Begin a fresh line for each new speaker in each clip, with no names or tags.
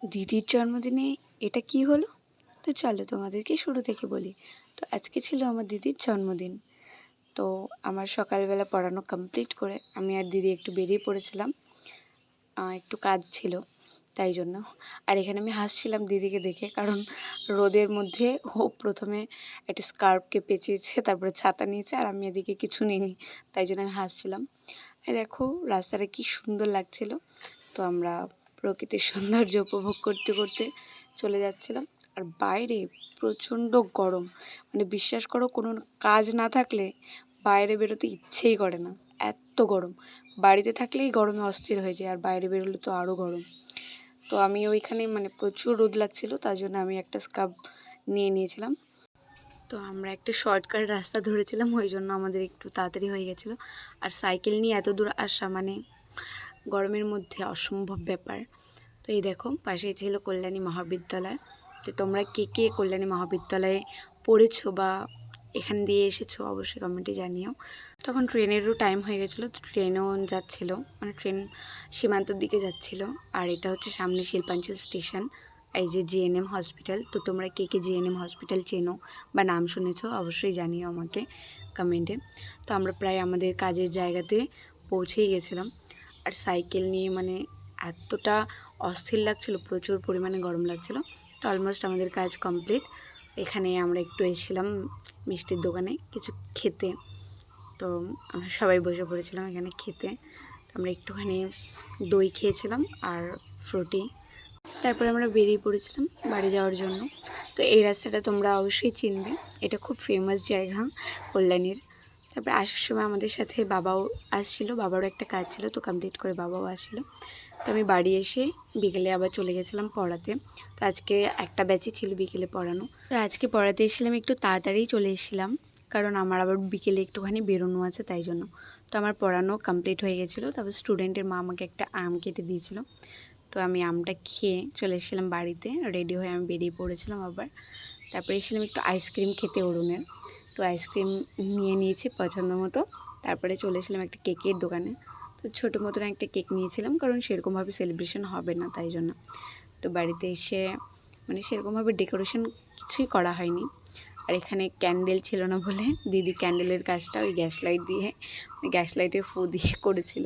দিদির জন্মদিনে এটা কি হলো? তো চলো তোমাদেরকে শুরু থেকে বলি। তো আজকে ছিল আমার দিদির জন্মদিন। তো আমার সকালবেলা পড়ানো কমপ্লিট করে আমি আর দিদি একটু বেরিয়ে পড়েছিলাম, একটু কাজ ছিল তাই জন্য। আর এখানে আমি হাসছিলাম দিদিকে দেখে, কারণ রোদের মধ্যে ও প্রথমে একটা স্কার্ফকে পেঁচিয়েছে, তারপরে ছাতা নিয়েছে, আর আমি এদিকে কিছু নিইনি, তাই জন্য আমি হাসছিলাম। এই দেখো রাস্তাটা কি সুন্দর লাগছিল। তো আমরা প্রকৃতির সৌন্দর্য উপভোগ করতে করতে চলে যাচ্ছিলাম। আর বাইরে প্রচণ্ড গরম, মানে বিশ্বাস করো কোনো কাজ না থাকলে বাইরে বেরোতে ইচ্ছেই করে না, এত গরম। বাড়িতে থাকলেই গরমে অস্থির হয়ে যায়, আর বাইরে বেরোলে তো আরও গরম। তো আমি ওইখানে মানে প্রচুর রোদ লাগছিল, তার জন্য আমি একটা স্কার্ফ নিয়ে নিয়েছিলাম। তো আমরা একটা শর্টকাট রাস্তা ধরেছিলাম, ওই জন্য আমাদের একটু তাড়াতাড়ি হয়ে গেছিলো। আর সাইকেল নিয়ে এত দূর আসা মানে গরমের মধ্যে অসম্ভব ব্যাপার। তো এই দেখো পাশেই ছিল কল্যাণী মহাবিদ্যালয়। তো তোমরা কে কে কল্যাণী মহাবিদ্যালয়ে পড়েছো বা এখান দিয়ে এসেছো অবশ্যই কমেন্টে জানিও। তখন ট্রেনেরও টাইম হয়ে গেছিলো, তো ট্রেনও যাচ্ছিলো, মানে ট্রেন সীমান্তর দিকে যাচ্ছিলো। আর এটা হচ্ছে সামনে শিল্পাঞ্চল স্টেশন, এই যে জিএনএম হসপিটাল। তো তোমরা কে কে জিএনএম হসপিটাল চেনো বা নাম শুনেছো অবশ্যই জানিও আমাকে কমেন্টে। তো আমরা প্রায় আমাদের কাজের জায়গাতে পৌঁছেই গেছিলাম। আর সাইকেল নিয়ে মানে এতটা অস্থির লাগছিল, প্রচুর পরিমাণে গরম লাগছিল। তো অলমোস্ট আমাদের কাজ কমপ্লিট। এখানে আমরা একটু এসেছিলাম মিষ্টির দোকানে কিছু খেতে। তো আমরা সবাই বসে পড়েছিলাম এখানে খেতে। তো আমরা একটুখানি দই খেয়েছিলাম আর ফ্রুটি। তারপরে আমরা বেরিয়ে পড়েছিলাম বাড়ি যাওয়ার জন্য। তো এই রাস্তাটা তোমরা অবশ্যই চিনবে, এটা খুব ফেমাস জায়গা কল্যাণীর। তারপরে আসার সময় আমাদের সাথে বাবাও আসছিলো, বাবারও একটা কাজ ছিল, তো কমপ্লিট করে বাবাও আসছিলো। তো আমি বাড়ি এসে বিকেলে আবার চলে গেছিলাম পড়াতে। তো আজকে একটা ব্যাচই ছিল বিকেলে পড়ানো। তো আজকে পড়াতে এসেছিলাম একটু তাড়াতাড়ি চলে এসেছিলাম, কারণ আমার আবার বিকেলে একটুখানি বেরোনো আছে তাই জন্য। তো আমার পড়ানো কমপ্লিট হয়ে গেছিলো। তারপর স্টুডেন্টের মা আমাকে একটা আম কেটে দিয়েছিলো। তো আমি আমটা খেয়ে চলে এসেছিলাম বাড়িতে, রেডি হয়ে আমি বেরিয়ে পড়েছিলাম আবার। তারপরে এসেছিলাম একটু আইসক্রিম খেতে অরুণের। তো আইসক্রিম নিয়ে নিয়েছি পছন্দ মতো। তারপরে চলে এসেছিলাম একটা কেকের দোকানে। তো ছোটো মতন একটা কেক নিয়েছিলাম, কারণ সেরকমভাবে সেলিব্রেশন হবে না তাই জন্য। তো বাড়িতে এসে মানে সেরকমভাবে ডেকোরেশন কিছুই করা হয়নি। আর এখানে ক্যান্ডেল ছিল না বলে দিদি ক্যান্ডেলের কাজটা ওই গ্যাস লাইট দিয়ে, গ্যাস লাইটের ফু দিয়ে করেছিল।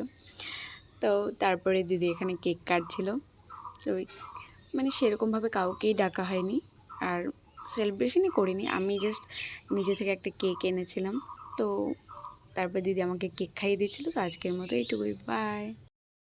তো তারপরে দিদি এখানে কেক কাটছিল। তো মানে সেরকমভাবে কাউকেই ডাকা হয়নি, আর সেলিব্রেশনই করিনি, আমি জাস্ট নিজে থেকে একটা কেক এনেছিলাম। তো তারপর দিদি আমাকে কেক খাইয়ে দিয়েছিলো। তো আজকের মতো এইটুকুই, বাই।